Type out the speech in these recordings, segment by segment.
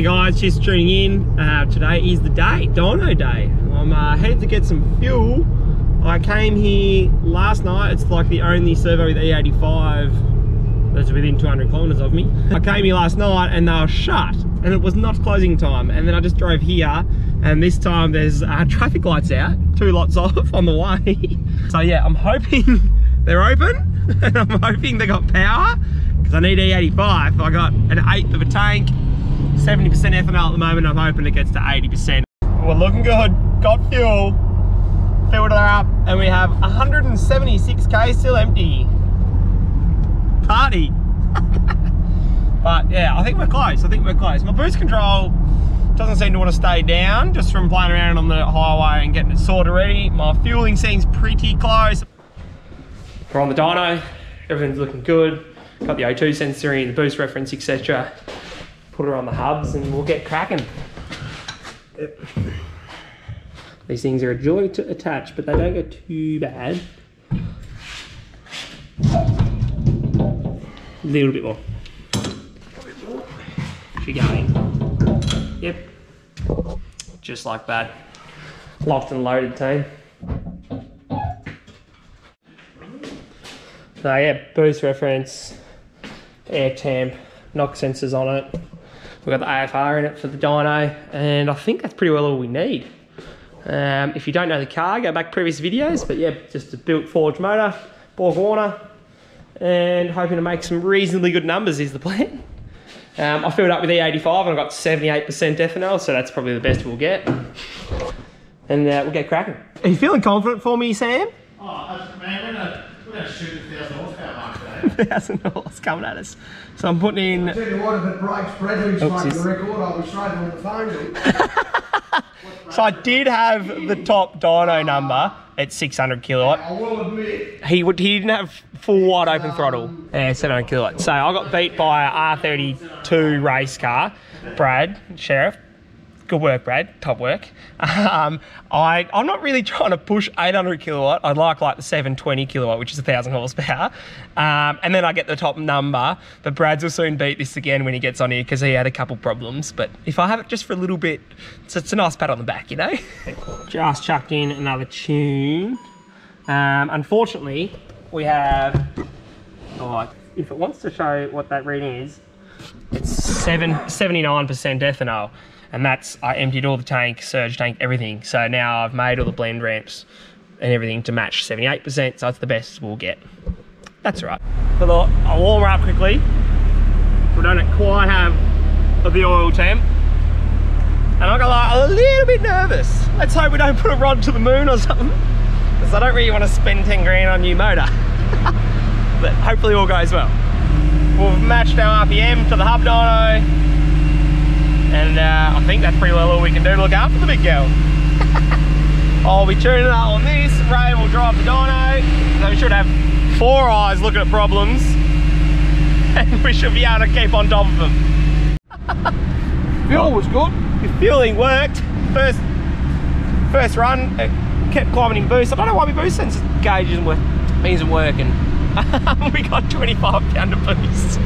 Hey guys, just tuning in. Today is the day, dyno day. I'm headed to get some fuel. I came here last night. It's like the only servo with E85 that's within 200 kilometers of me. I came here last night and they were shut and it was not closing time. And then I just drove here and this time there's traffic lights out, 2 lots off on the way. So yeah, I'm hoping they're open and I'm hoping they got power because I need E85. I got an 1/8 of a tank. 70% ethanol at the moment. I'm hoping it gets to 80%. We're looking good. Got fuel. Filled her up, and we have 176k still empty. Party. But yeah, I think we're close. My boost control doesn't seem to want to stay down just from playing around on the highway and getting it sorted ready. My fueling seems pretty close. We're on the dyno. Everything's looking good. Got the O2 sensor in, the boost reference, etc. Put her on the hubs and we'll get cracking. Yep. These things are a joy to attach, but they don't go too bad. A little bit more. She going. Yep. Just like that. Locked and loaded team. So yeah, boost reference, air temp, knock sensors on it. We've got the AFR in it for the dyno, and I think that's pretty well all we need. If you don't know the car, go back previous videos, but yeah, just a built forged motor, Borg Warner, and hoping to make some reasonably good numbers is the plan. I filled up with E85 and I got 78% ethanol, so that's probably the best we'll get. And we'll get cracking. Are you feeling confident for me, Sam? Oh, man, we're going to shoot a 1,000 horsepower mark today. 1,000 horse coming at us. So I'm putting in... I'll tell you what, if it breaks, Freddy straight the record, I'll be straight on the phone. So I did have the top dyno number at 600 kilowatt. I will admit... He didn't have full wide open throttle. Yeah, 700 kilowatt. So I got beat by a R32 race car. Brad, Sheriff. Good work, Brad. Top work. I'm not really trying to push 800 kilowatt. I'd like the 720 kilowatt, which is 1,000 horsepower. And then I get the top number. But Brad's will soon beat this again when he gets on here because he had a couple problems. But if I have it just for a little bit, it's a nice pat on the back, you know? Just chucked in another tune. Unfortunately, we have... Oh, if it wants to show what that reading is, it's 79% ethanol. And that's, I emptied all the tank, surge tank, everything. So now I've made all the blend ramps and everything to match 78%, so that's the best we'll get. That's all right. So I'll warm her up quickly. We don't quite have the oil temp. And I'm a little bit nervous. Let's hope we don't put a rod to the moon or something, because I don't really want to spend 10 grand on a new motor. But hopefully all goes well. We've matched our RPM to the hub dyno. And I think that's pretty well all we can do to look after the big girl. I'll be tuning up on this. Ray will drive the dyno. So we should have 4 eyes looking at problems. And we should be able to keep on top of them. Fuel was good. The fueling worked. First run, it kept climbing in boost. I don't know why my boost sensor gauge isn't working. We got 25 pound of boost.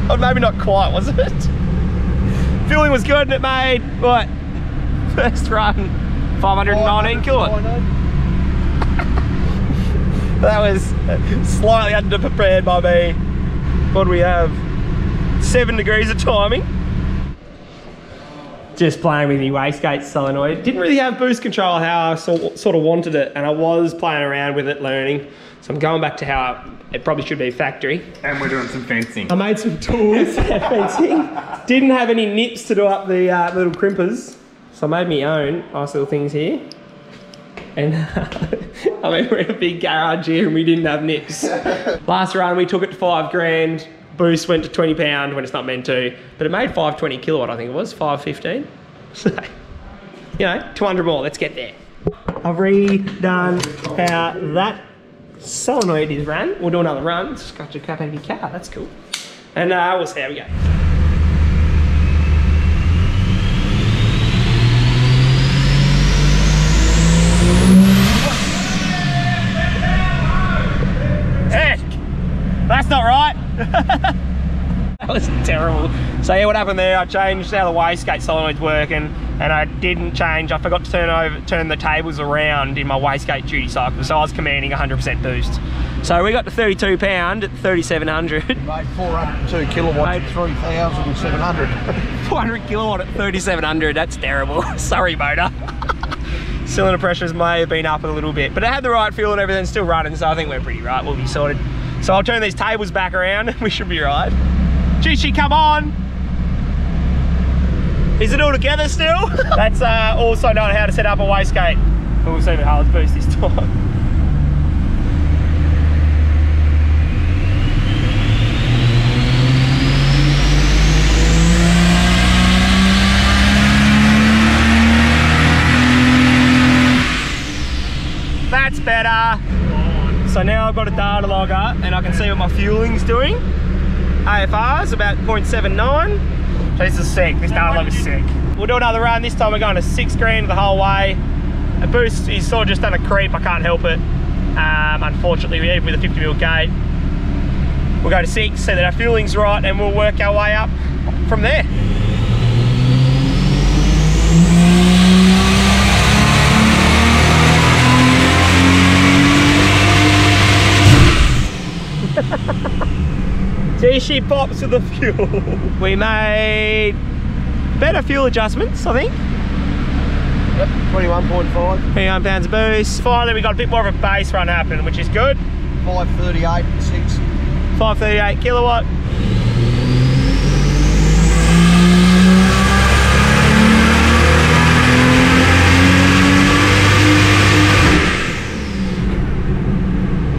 Or maybe not quite, was it? Fueling was good and it made, what, first run, 519 kilowatt. That was slightly underprepared by me. What do we have? 7 degrees of timing. Just playing with the wastegate solenoid. Didn't really have boost control how I sort of wanted it, and I was playing around with it, learning. So I'm going back to how it probably should be factory. And we're doing some fencing. I made some tools, fencing. Didn't have any nips to do up the little crimpers. So I made my own nice little things here. And I mean, we're in a big garage here and we didn't have nips. Last run we took it to 5 grand. Boost went to 20 pound when it's not meant to. But it made 520 kilowatt, I think it was, 515. So, you know, 200 more, let's get there. I've redone how that solenoid is run. We'll do another run. Scratch a crap out of your car, that's cool. And we'll see how we go. Heck, that's not right. That was terrible. So yeah, what happened there, I changed how the wastegate solenoid's working, and I didn't change, I forgot to turn the tables around in my wastegate duty cycle, so I was commanding 100% boost. So we got to 32 pound at 3,700. Made 402 kilowatts at 3,700. 400 kilowatt at 3,700, that's terrible. Sorry, motor. Cylinder pressures may have been up a little bit, but it had the right fuel and everything, still running, so I think we're pretty right, we'll be sorted. So I'll turn these tables back around, we should be right. Gishi, come on! Is it all together still? That's also knowing how to set up a wastegate. We'll see if it holds boost this time. That's better. So now I've got a data logger and I can see what my fueling's doing. AFR's about 0.79. This is sick, this data logger's sick. We'll do another run, this time we're going to 6 grand the whole way. A boost is sort of just done a creep, I can't help it. Unfortunately, even with a 50mm gate. We'll go to 6, see that our fueling's right, and we'll work our way up from there. She pops with the fuel. We made better fuel adjustments, I think. Yep, 21.5. 21 pounds of boost. Finally, we got a bit more of a base run happening, which is good. 538 and 6. 538 kilowatt.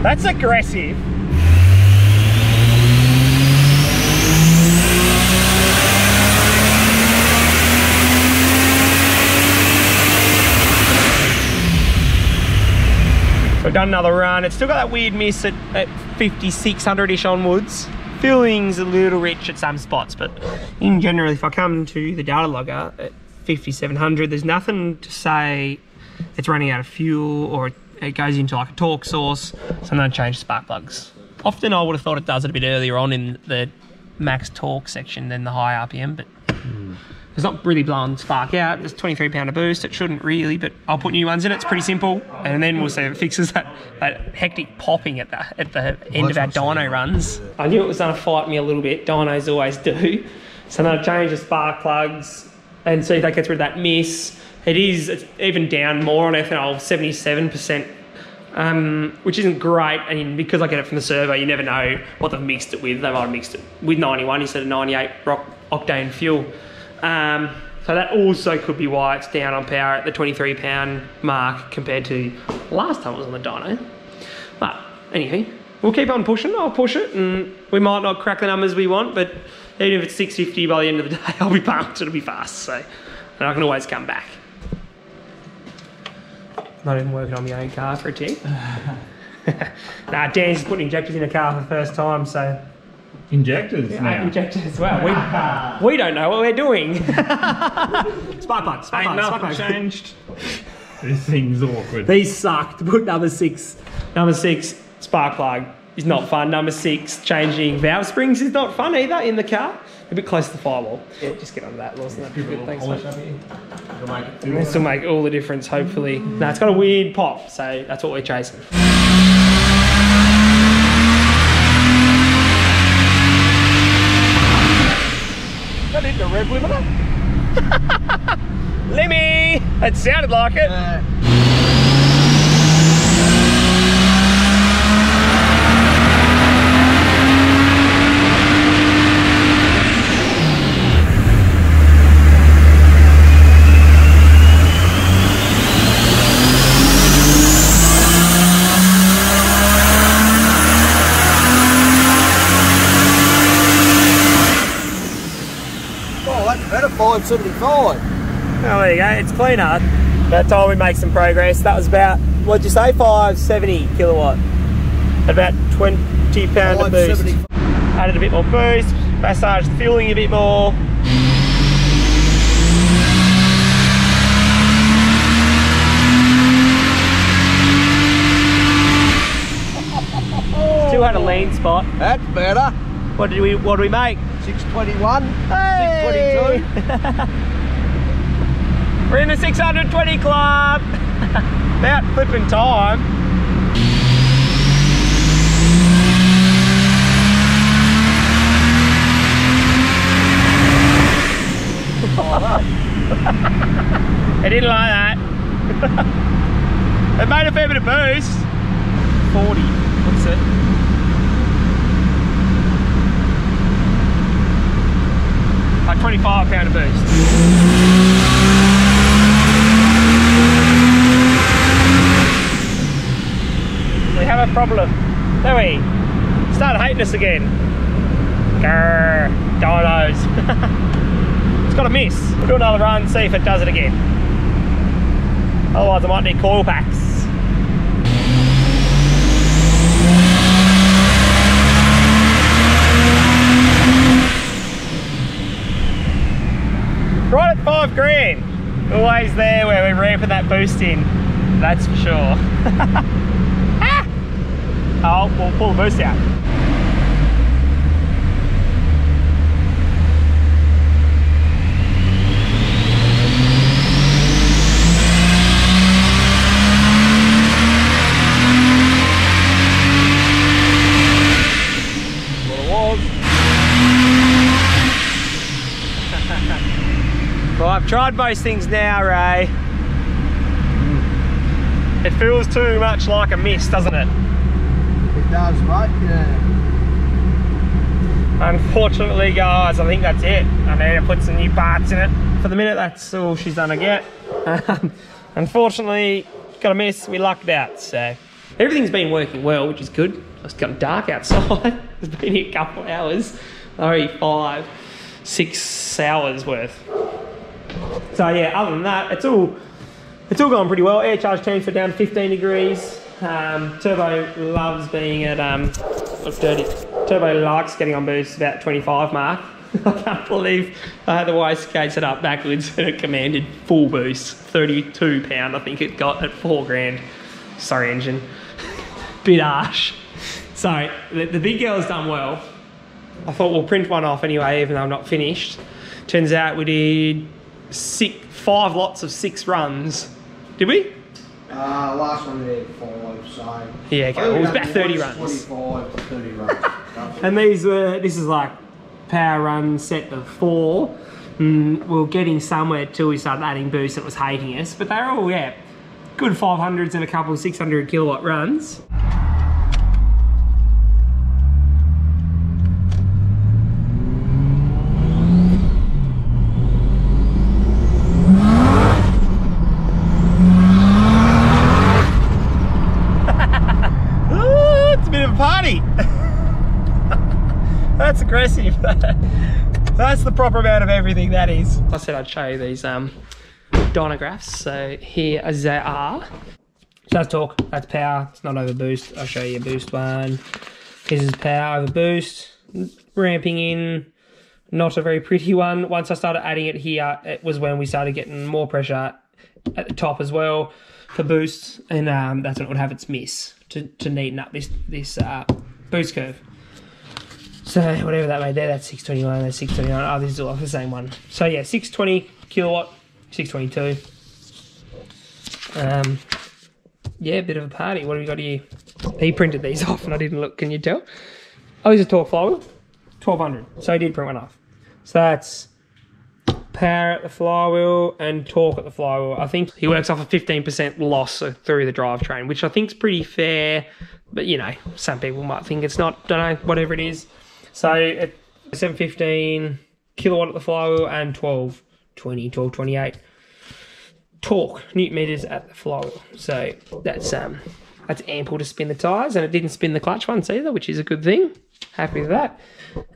That's aggressive. We've done another run. It's still got that weird miss at 5,600-ish onwards. Fueling's a little rich at some spots, but in general, if I come to the data logger at 5,700, there's nothing to say it's running out of fuel or it goes into like a torque source, so I'm going to change spark plugs. Often I would have thought it does it a bit earlier on in the max torque section than the high RPM, but it's not really blowing spark out. It's 23 pound of boost. It shouldn't really, but I'll put new ones in. It's pretty simple, and then we'll see if it fixes that hectic popping at the end of our dyno runs. I knew it was going to fight me a little bit. Dynos always do. So I'm going to change the spark plugs and see if that gets rid of that miss. It's even down more on ethanol, 77%, which isn't great. And because I get it from the servo, you never know what they've mixed it with. They might have mixed it with 91 instead of 98 octane fuel. So that also could be why it's down on power at the 23 pound mark compared to last time it was on the dyno. But anyway, we'll keep on pushing. I'll push it, and we might not crack the numbers we want, but even if it's 650 by the end of the day, I'll be pumped. It'll be fast, so and I can always come back. Not even working on my own car for a tick. Nah, Dan's just putting injectors in a car for the first time, so. Injectors now. Injectors as well. We don't know what we're doing. Spark plugs. Nothing changed. This thing's awkward. These suck. To put number six spark plug is not fun. Number 6, changing valve springs is not fun either in the car. A bit close to the firewall. Yeah, just get onto that, Lawson. That'd be good. Thanks, mate. This will make all the difference, hopefully. No, it's got a weird pop, so that's what we're chasing. That hit the rev limiter? Lemmy! It sounded like it. Better 575. Oh, there you go, it's cleaner. That time we make some progress. That was about, what'd you say, 570 kilowatt. About 20 pound of boost. Added a bit more boost, massaged the fueling a bit more. Still had a lean spot. That's better. What do we make? 621. Hey! 622. We're in the 620 club. About flipping time. I didn't like that. It made a fair bit of boost. 40. What's it? Like 25 pound of boost. We have a problem, don't we? Started hating us again. Grrr, dynos. It's got a miss. We'll do another run, see if it does it again. Otherwise I might need coil packs. Right at 5 grand. Always there where we're ramping that boost in. That's for sure. Ah! Oh, we'll pull the boost out. Well, I've tried most things now, Ray. It feels too much like a miss, doesn't it? It does, mate, yeah. Unfortunately, guys, I think that's it. I need to put some new parts in it. For the minute, that's all she's done to get. Unfortunately, got a miss. We lucked out, so. Everything's been working well, which is good. It's gotten dark outside. It's been here a couple of hours. Only 5-6 hours worth. So yeah, other than that, it's all going pretty well. Air charge transfer down to 15 degrees. Turbo loves being at Turbo likes getting on boost about 25 mark. I can't believe I had the wastegate set up backwards and it commanded full boost. 32 pound, I think it got at 4 grand. Sorry, engine. Bit harsh. So the big girl's done well. I thought we'll print one off anyway, even though I'm not finished. Turns out we did 5 lots of 6 runs. Did we? Last one we did 5, so... Yeah, okay. Well, it was about 30 runs. 25 to 30 runs. And this is like power run set of 4. We were getting somewhere till we started adding boost and it was hating us. But they're all, yeah, good 500s and a couple of 600 kilowatt runs. That's aggressive. That's the proper amount of everything, that is. I said I'd show you these dynographs, so here as they are. So that's torque, that's power, it's not over boost. I'll show you a boost one. This is power over boost, ramping in, not a very pretty one. Once I started adding it here, it was when we started getting more pressure at the top as well for boost, and that's when it would have its miss to neaten up this boost curve. So whatever that made there, that's 621, that's 629. Oh, this is all off the same one. So yeah, 620 kilowatt, 622. Yeah, bit of a party. What have we got here? He printed these off and I didn't look, can you tell? Oh, this is a torque flywheel, 1200. So he did print one off. So that's power at the flywheel and torque at the flywheel. I think he works off a 15% loss through the drivetrain, which I think is pretty fair. But you know, some people might think it's not, don't know, whatever it is. So at 715 kilowatt at the flywheel and 1220, 1228 torque newton meters at the flywheel. So that's ample to spin the tyres, and it didn't spin the clutch once either, which is a good thing. Happy with that.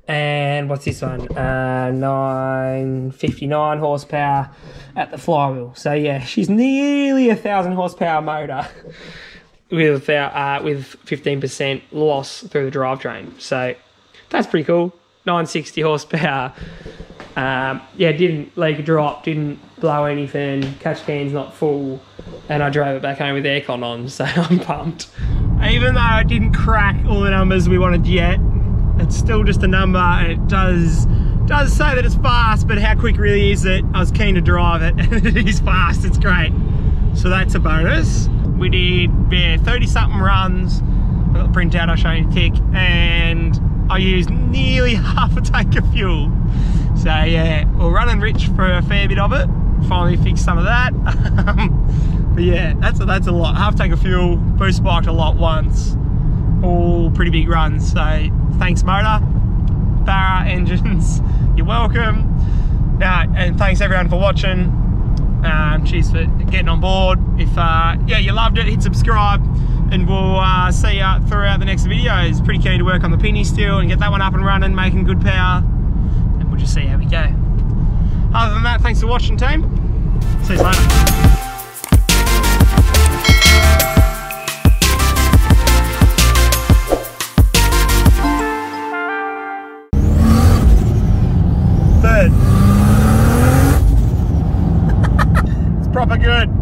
And what's this one? 959 horsepower at the flywheel. So yeah, she's nearly 1,000 horsepower motor with 15% loss through the drivetrain. So that's pretty cool. 960 horsepower. Yeah, didn't leg drop, didn't blow anything, catch can's not full, and I drove it back home with aircon on, so I'm pumped. Even though I didn't crack all the numbers we wanted yet, It's still just a number, and it does say that it's fast, but how quick really is it? I was keen to drive it, and it is fast, it's great. So that's a bonus. We did 30 something runs. I've got the printout, I'll show you in a tick, and I used nearly half a tank of fuel. So yeah, we're running rich for a fair bit of it. Finally fixed some of that. But yeah, that's a lot. Half tank of fuel, boost spiked a lot once. All pretty big runs. So thanks motor, Barra engines, you're welcome. And thanks everyone for watching. Cheers for getting on board. If yeah, you loved it, hit subscribe, and we'll see you throughout the next videos. Pretty keen to work on the Pinny still and get that one up and running, making good power, and we'll just see how we go. Other than that, thanks for watching, team. See you later. Third. It's proper good.